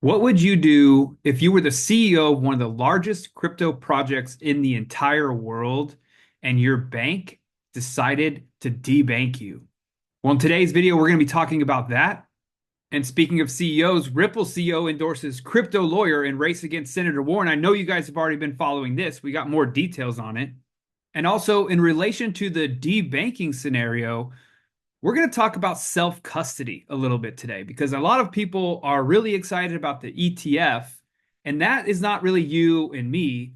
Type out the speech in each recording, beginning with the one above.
What would you do if you were the CEO of one of the largest crypto projects in the entire world and your bank decided to debank you? Well, in today's video, we're going to be talking about that. And speaking of CEOs, Ripple CEO endorses crypto lawyer in race against Senator Warren. I know you guys have already been following this. We got more details on it. And also, in relation to the debanking scenario, we're going to talk about self custody a little bit today because a lot of people are really excited about the ETF, and that is not really you and me.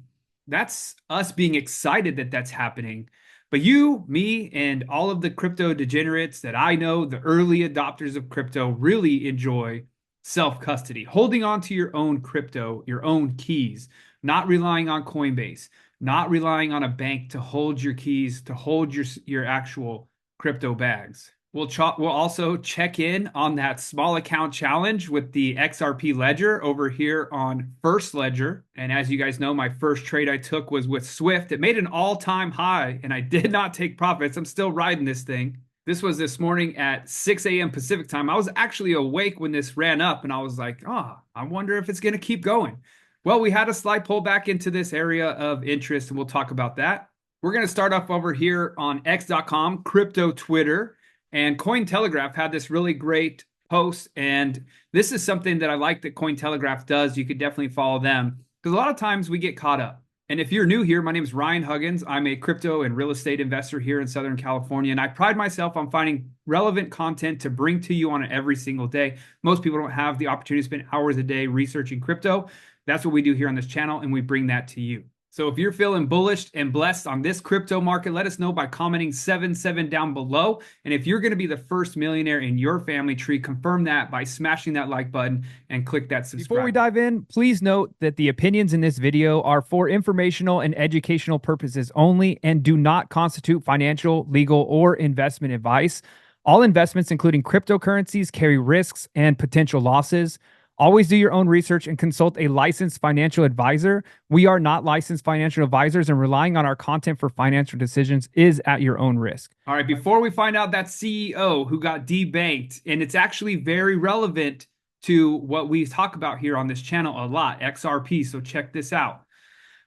That's us being excited that that's happening. But you, me, and all of the crypto degenerates that I know, the early adopters of crypto, really enjoy self custody, holding on to your own crypto, your own keys, not relying on Coinbase, not relying on a bank to hold your keys, to hold your actual crypto bags. We'll also check in on that small account challenge with the XRP ledger over here on First Ledger. And as you guys know, my first trade I took was with Swift. It made an all-time high and I did not take profits. I'm still riding this thing. This was this morning at 6 a.m. Pacific time. I was actually awake when this ran up and I was like, I wonder if it's going to keep going. Well, we had a slight pullback into this area of interest and we'll talk about that. We're going to start off over here on X.com, crypto Twitter. And Cointelegraph had this really great post. And this is something that I like that Cointelegraph does. You could definitely follow them because a lot of times we get caught up. And if you're new here, my name is Ryan Huggins. I'm a crypto and real estate investor here in Southern California. And I pride myself on finding relevant content to bring to you on every single day. Most people don't have the opportunity to spend hours a day researching crypto. That's what we do here on this channel, and we bring that to you. So if you're feeling bullish and blessed on this crypto market, let us know by commenting 77 down below. And if you're going to be the first millionaire in your family tree, confirm that by smashing that like button and click that subscribe. Before we dive in, please note that the opinions in this video are for informational and educational purposes only and do not constitute financial, legal, or investment advice. All investments, including cryptocurrencies, carry risks and potential losses. Always do your own research and consult a licensed financial advisor. We are not licensed financial advisors, and relying on our content for financial decisions is at your own risk. All right, before we find out that CEO who got debanked, and it's actually very relevant to what we talk about here on this channel a lot, XRP, so check this out.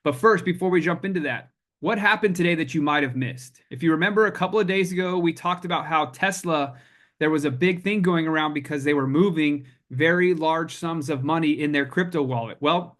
But first, before we jump into that, what happened today that you might have missed? If you remember a couple of days ago, we talked about how Tesla, there was a big thing going around because they were moving very large sums of money in their crypto wallet. Well,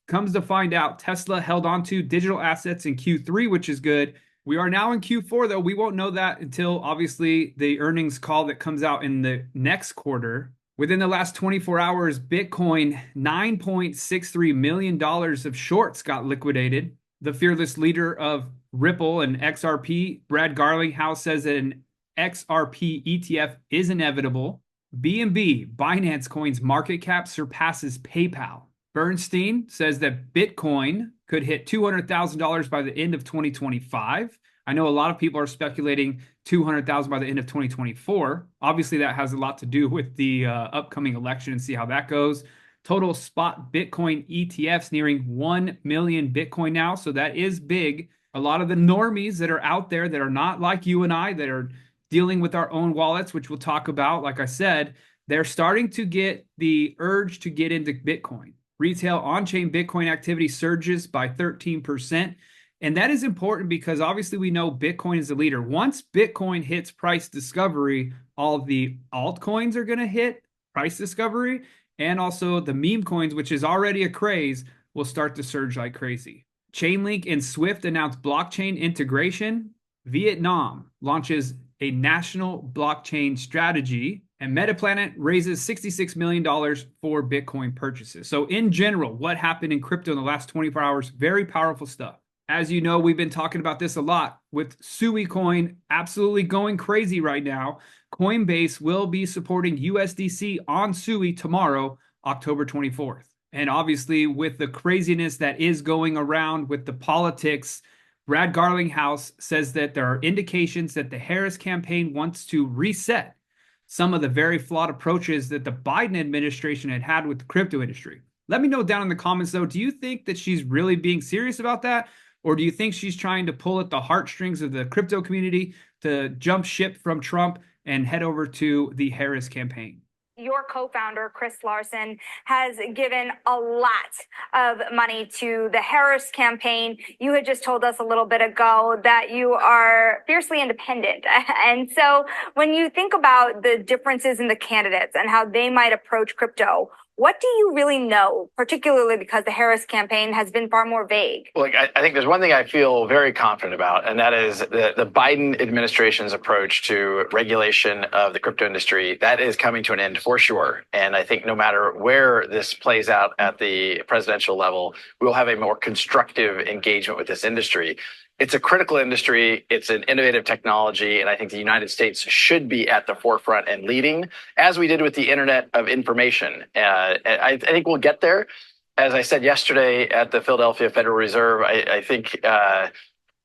comes to find out, Tesla held on to digital assets in Q3, which is good. We are now in Q4, though. We won't know that until, obviously, the earnings call that comes out in the next quarter. Within the last 24 hours, Bitcoin, $9.63 million of shorts got liquidated. The fearless leader of Ripple and XRP, Brad Garlinghouse, says that an XRP ETF is inevitable. BNB, Binance Coin's market cap surpasses PayPal. Bernstein says that Bitcoin could hit $200,000 by the end of 2025. I know a lot of people are speculating 200,000 by the end of 2024. Obviously, that has a lot to do with the upcoming election and see how that goes. Total spot Bitcoin ETFs nearing 1 million Bitcoin now. So that is big. A lot of the normies that are out there that are not like you and I, that are dealing with our own wallets, which we'll talk about, like I said, they're starting to get the urge to get into Bitcoin. Retail on-chain Bitcoin activity surges by 13%. And that is important because obviously we know Bitcoin is the leader. Once Bitcoin hits price discovery, all the altcoins are going to hit price discovery. And also the meme coins, which is already a craze, will start to surge like crazy. Chainlink and Swift announced blockchain integration. Vietnam launches a national blockchain strategy, and Metaplanet raises $66 million for Bitcoin purchases. So in general, what happened in crypto in the last 24 hours, very powerful stuff. As you know, we've been talking about this a lot with Sui Coin absolutely going crazy right now. Coinbase will be supporting USDC on Sui tomorrow, October 24th. And obviously with the craziness that is going around with the politics, Brad Garlinghouse says that there are indications that the Harris campaign wants to reset some of the very flawed approaches that the Biden administration had with the crypto industry. Let me know down in the comments, though, do you think that she's really being serious about that? Or do you think she's trying to pull at the heartstrings of the crypto community to jump ship from Trump and head over to the Harris campaign? your co-founder, Chris Larson, has given a lot of money to the Harris campaign. You had just told us a little bit ago that you are fiercely independent. And so when you think about the differences in the candidates and how they might approach crypto, what do you really know, particularly because the Harris campaign has been far more vague? Look, I think there's one thing I feel very confident about, and that is the Biden administration's approach to regulation of the crypto industry. That is coming to an end for sure. And I think no matter where this plays out at the presidential level, we'll have a more constructive engagement with this industry. It's a critical industry. It's an innovative technology. And I think the United States should be at the forefront and leading, as we did with the Internet of Information. I think we'll get there. As I said yesterday at the Philadelphia Federal Reserve, I think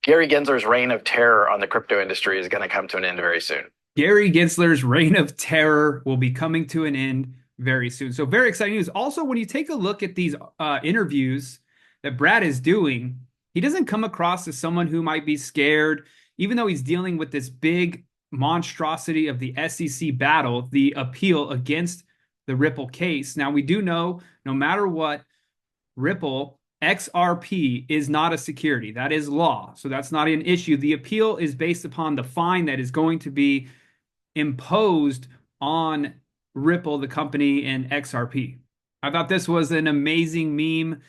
Gary Gensler's reign of terror on the crypto industry is going to come to an end very soon. Gary Gensler's reign of terror will be coming to an end very soon. So very exciting news. Also, when you take a look at these interviews that Brad is doing, he doesn't come across as someone who might be scared, even though he's dealing with this big monstrosity of the SEC battle, the appeal against the Ripple case. Now, we do know no matter what, Ripple XRP is not a security. That is law. So that's not an issue. The appeal is based upon the fine that is going to be imposed on Ripple, the company, and XRP. I thought this was an amazing meme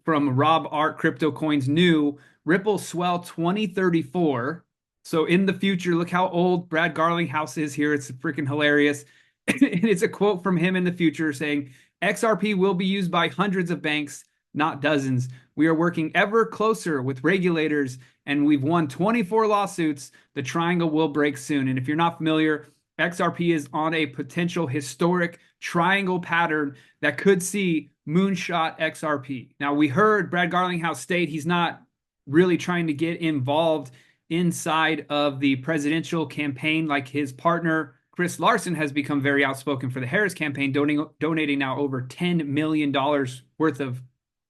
from Rob Art Crypto Coins New. Ripple swell 2034. So in the future, look how old Brad Garlinghouse is here. It's freaking hilarious. And it's a quote from him in the future saying, XRP will be used by hundreds of banks, not dozens. We are working ever closer with regulators, and we've won 24 lawsuits. The triangle will break soon. And if you're not familiar, XRP is on a potential historic triangle pattern that could see moonshot XRP. Now, we heard Brad Garlinghouse state he's not really trying to get involved inside of the presidential campaign like his partner, Chris Larson, has become very outspoken for the Harris campaign, donating now over $10 million worth of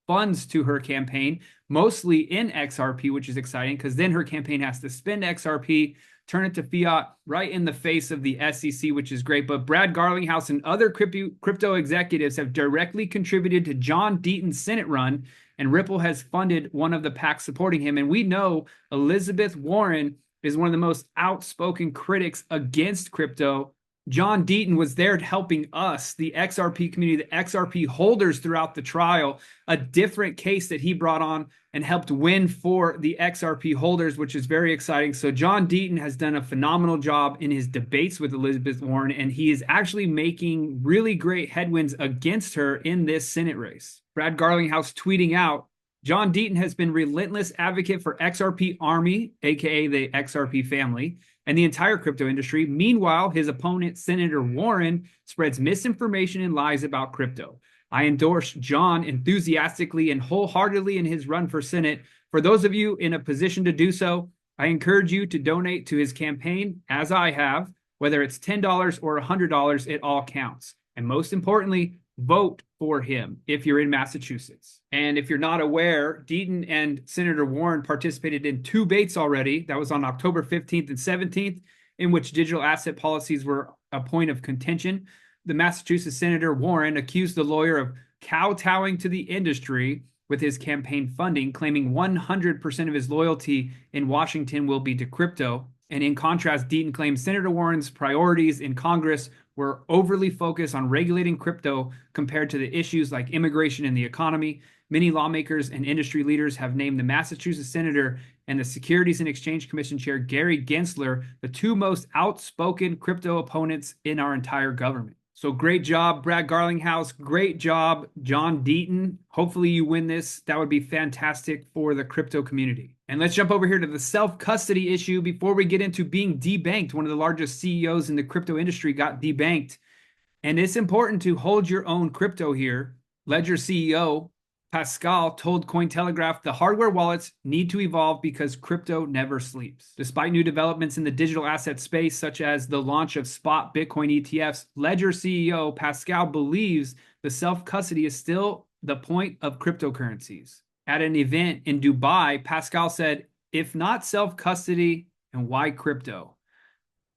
funds to her campaign, mostly in XRP, which is exciting because then her campaign has to spend XRP, turn it to fiat right in the face of the SEC, which is great. But Brad Garlinghouse and other crypto executives have directly contributed to John Deaton's Senate run, and Ripple has funded one of the PACs supporting him. And we know Elizabeth Warren is one of the most outspoken critics against crypto. John Deaton was there helping us, the XRP community, the XRP holders throughout the trial, a different case that he brought on and helped win for the XRP holders, which is very exciting. So John Deaton has done a phenomenal job in his debates with Elizabeth Warren, and he is actually making really great headwinds against her in this Senate race. Brad Garlinghouse tweeting out, John Deaton has been relentless advocate for XRP Army, aka the XRP family, and the entire crypto industry. Meanwhile, his opponent, Senator Warren, spreads misinformation and lies about crypto. I endorse John enthusiastically and wholeheartedly in his run for Senate. For those of you in a position to do so, I encourage you to donate to his campaign, as I have. Whether it's $10 or $100, it all counts. And most importantly, vote for him if you're in Massachusetts. And if you're not aware, Deaton and Senator Warren participated in 2 debates already. That was on October 15th and 17th, in which digital asset policies were a point of contention. The Massachusetts Senator Warren accused the lawyer of kowtowing to the industry with his campaign funding, claiming 100% of his loyalty in Washington will be to crypto. And in contrast, Deaton claims Senator Warren's priorities in Congress were overly focused on regulating crypto compared to the issues like immigration and the economy. Many lawmakers and industry leaders have named the Massachusetts senator and the Securities and Exchange Commission chair, Gary Gensler, the 2 most outspoken crypto opponents in our entire government. So great job, Brad Garlinghouse. Great job, John Deaton. Hopefully you win this. That would be fantastic for the crypto community. And let's jump over here to the self-custody issue before we get into being debanked. One of the largest CEOs in the crypto industry got debanked. And it's important to hold your own crypto here. Ledger CEO Pascal told Cointelegraph the hardware wallets need to evolve because crypto never sleeps. Despite new developments in the digital asset space, such as the launch of spot Bitcoin ETFs, Ledger CEO Pascal believes the self-custody is still the point of cryptocurrencies. At an event in Dubai, Pascal said, if not self-custody, and why crypto?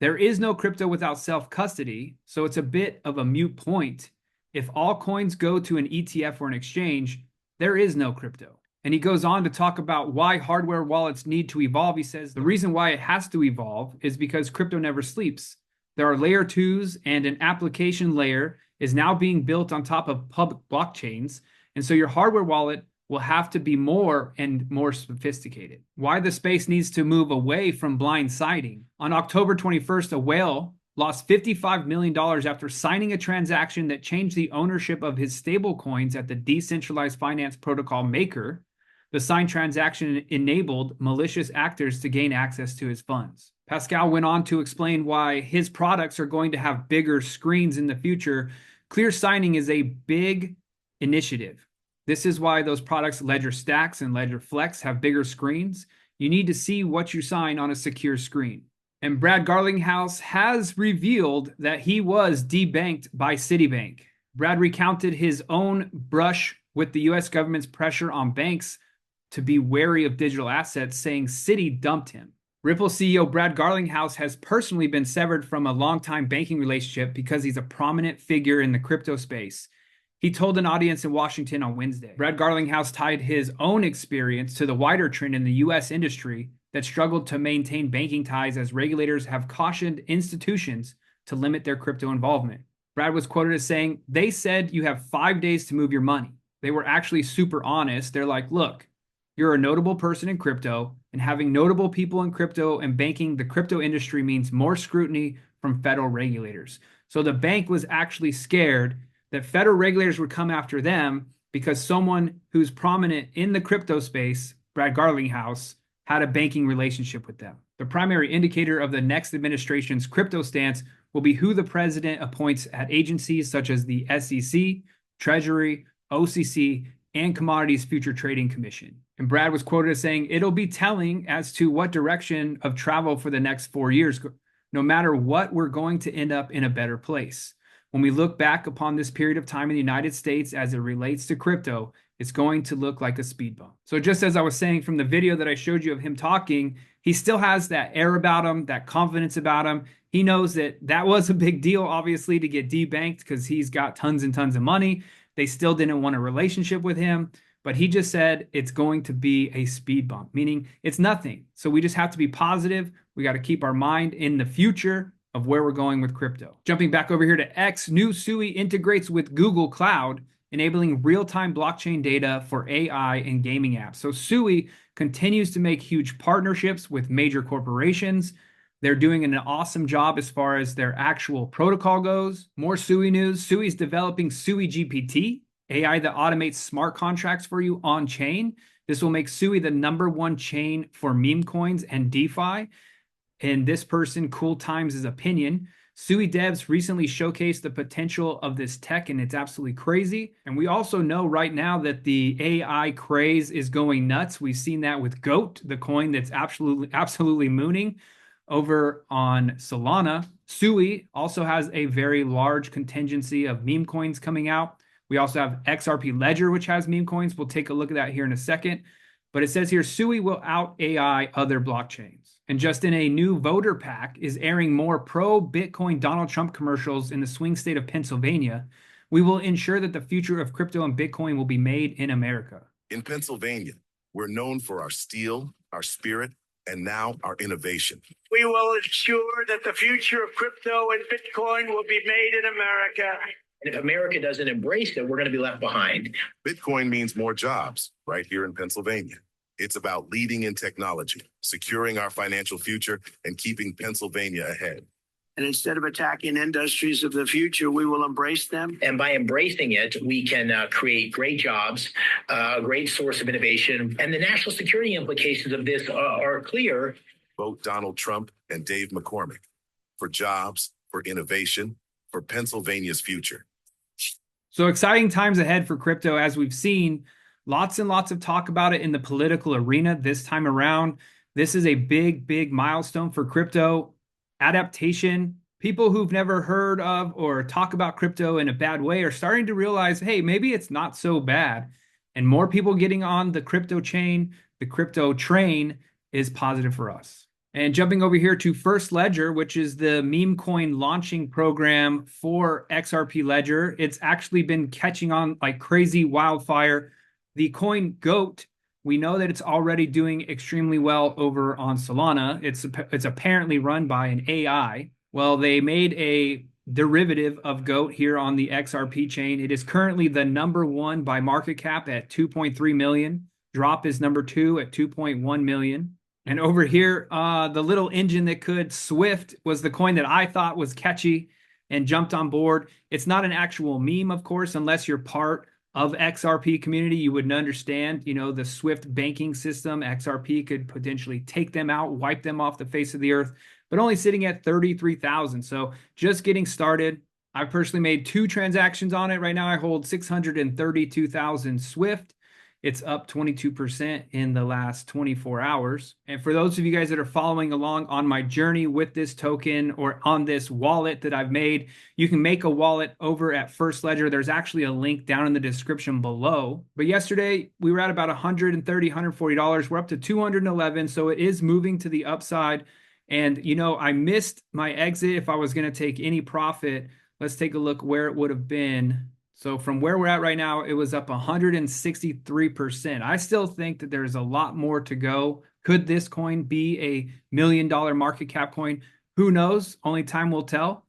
There is no crypto without self-custody, so it's a bit of a moot point. If all coins go to an ETF or an exchange, there is no crypto. And he goes on to talk about why hardware wallets need to evolve. He says the reason why it has to evolve is because crypto never sleeps. There are layer twos, and an application layer is now being built on top of public blockchains. And so your hardware wallet will have to be more and more sophisticated. Why the space needs to move away from blindsiding. On October 21st, a whale lost $55 million after signing a transaction that changed the ownership of his stablecoins at the decentralized finance protocol Maker. The signed transaction enabled malicious actors to gain access to his funds. Pascal went on to explain why his products are going to have bigger screens in the future. Clear signing is a big initiative. This is why those products, Ledger Stacks and Ledger Flex, have bigger screens. You need to see what you sign on a secure screen. And Brad Garlinghouse has revealed that he was debanked by Citibank. Brad recounted his own brush with the US government's pressure on banks to be wary of digital assets, saying Citi dumped him. Ripple CEO Brad Garlinghouse has personally been severed from a longtime banking relationship because he's a prominent figure in the crypto space. He told an audience in Washington on Wednesday. Brad Garlinghouse tied his own experience to the wider trend in the U.S. industry that struggled to maintain banking ties as regulators have cautioned institutions to limit their crypto involvement. Brad was quoted as saying, "They said you have 5 days to move your money." They were actually super honest. They're like, look, you're a notable person in crypto, and having notable people in crypto and banking the crypto industry means more scrutiny from federal regulators. So the bank was actually scared that federal regulators would come after them because someone who's prominent in the crypto space, Brad Garlinghouse, had a banking relationship with them. The primary indicator of the next administration's crypto stance will be who the president appoints at agencies such as the SEC, Treasury, OCC, and Commodities Future Trading Commission. And Brad was quoted as saying, "It'll be telling as to what direction of travel for the next 4 years. No matter what, we're going to end up in a better place. When we look back upon this period of time in the United States as it relates to crypto, it's going to look like a speed bump." So just as I was saying from the video that I showed you of him talking, he still has that air about him, that confidence about him. He knows that that was a big deal, obviously, to get debanked because he's got tons and tons of money. They still didn't want a relationship with him, but he just said it's going to be a speed bump, meaning it's nothing. So we just have to be positive. We got to keep our mind in the future of where we're going with crypto. Jumping back over here to X, new SUI integrates with Google Cloud, enabling real-time blockchain data for AI and gaming apps. So SUI continues to make huge partnerships with major corporations. They're doing an awesome job as far as their actual protocol goes. More SUI news. SUI is developing SUI GPT, AI that automates smart contracts for you on chain. This will make SUI the #1 chain for meme coins and DeFi. In this person, Cool Times' opinion, SUI devs recently showcased the potential of this tech, and it's absolutely crazy. And we also know right now that the AI craze is going nuts. We've seen that with GOAT, the coin that's absolutely mooning over on Solana. SUI also has a very large contingency of meme coins coming out. We also have XRP Ledger, which has meme coins. We'll take a look at that here in a second. But it says here, SUI will out AI other blockchains. And just in a new voter pack is airing more pro-Bitcoin Donald Trump commercials in the swing state of Pennsylvania. We will ensure that the future of crypto and Bitcoin will be made in America. In Pennsylvania, we're known for our steel, our spirit, and now our innovation. We will ensure that the future of crypto and Bitcoin will be made in America. And if America doesn't embrace it, we're going to be left behind. Bitcoin means more jobs right here in Pennsylvania. It's about leading in technology, securing our financial future, and keeping Pennsylvania ahead. And instead of attacking industries of the future, we will embrace them. And by embracing it, we can create great jobs, a great source of innovation. And the national security implications of this are clear. Vote Donald Trump and Dave McCormick for jobs, for innovation, for Pennsylvania's future. So exciting times ahead for crypto, as we've seen. Lots and lots of talk about it in the political arena this time around. This is a big, big milestone for crypto. Adaptation. People who've never heard of or talk about crypto in a bad way are starting to realize, hey, maybe it's not so bad. And more people getting on the crypto chain, the crypto train, is positive for us. And jumping over here to First Ledger, which is the meme coin launching program for XRP Ledger, it's actually been catching on like crazy wildfire. The coin GOAT, we know that it's already doing extremely well over on Solana. It's apparently run by an AI. Well, they made a derivative of GOAT here on the XRP chain. It is currently the #1 by market cap at 2.3 million. Drop is #2 at 2.1 million. And over here, the little engine that could, Swift, was the coin that I thought was catchy and jumped on board. It's not an actual meme, of course, unless you're part of XRP community. You wouldn't understand, the Swift banking system. XRP could potentially take them out, wipe them off the face of the earth, but only sitting at 33,000. So just getting started. I personally made 2 transactions on it. Right now I hold 632,000 Swift. It's up 22% in the last 24 hours. And for those of you guys that are following along on my journey with this token or on this wallet that I've made, you can make a wallet over at First Ledger. There's actually a link down in the description below. But yesterday we were at about $130, $140. We're up to 211. So it is moving to the upside. And, I missed my exit if I was going to take any profit. Let's take a look where it would have been. So from where we're at right now, it was up 163%. I still think that there's a lot more to go. Could this coin be a $1 million market cap coin? Who knows? Only time will tell.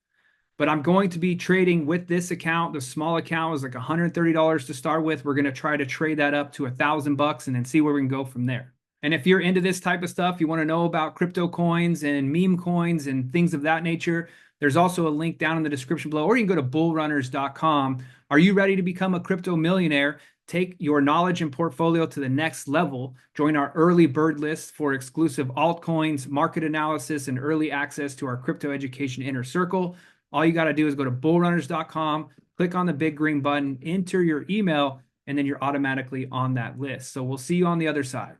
But I'm going to be trading with this account. The small account was like $130 to start with. We're going to try to trade that up to $1,000 and then see where we can go from there. And if you're into this type of stuff, you want to know about crypto coins and meme coins and things of that nature, there's also a link down in the description below, or you can go to bullrunners.com. Are you ready to become a crypto millionaire? Take your knowledge and portfolio to the next level. Join our early bird list for exclusive altcoins, market analysis, and early access to our crypto education inner circle. All you got to do is go to bullrunners.com, click on the big green button, enter your email, and then you're automatically on that list. So we'll see you on the other side.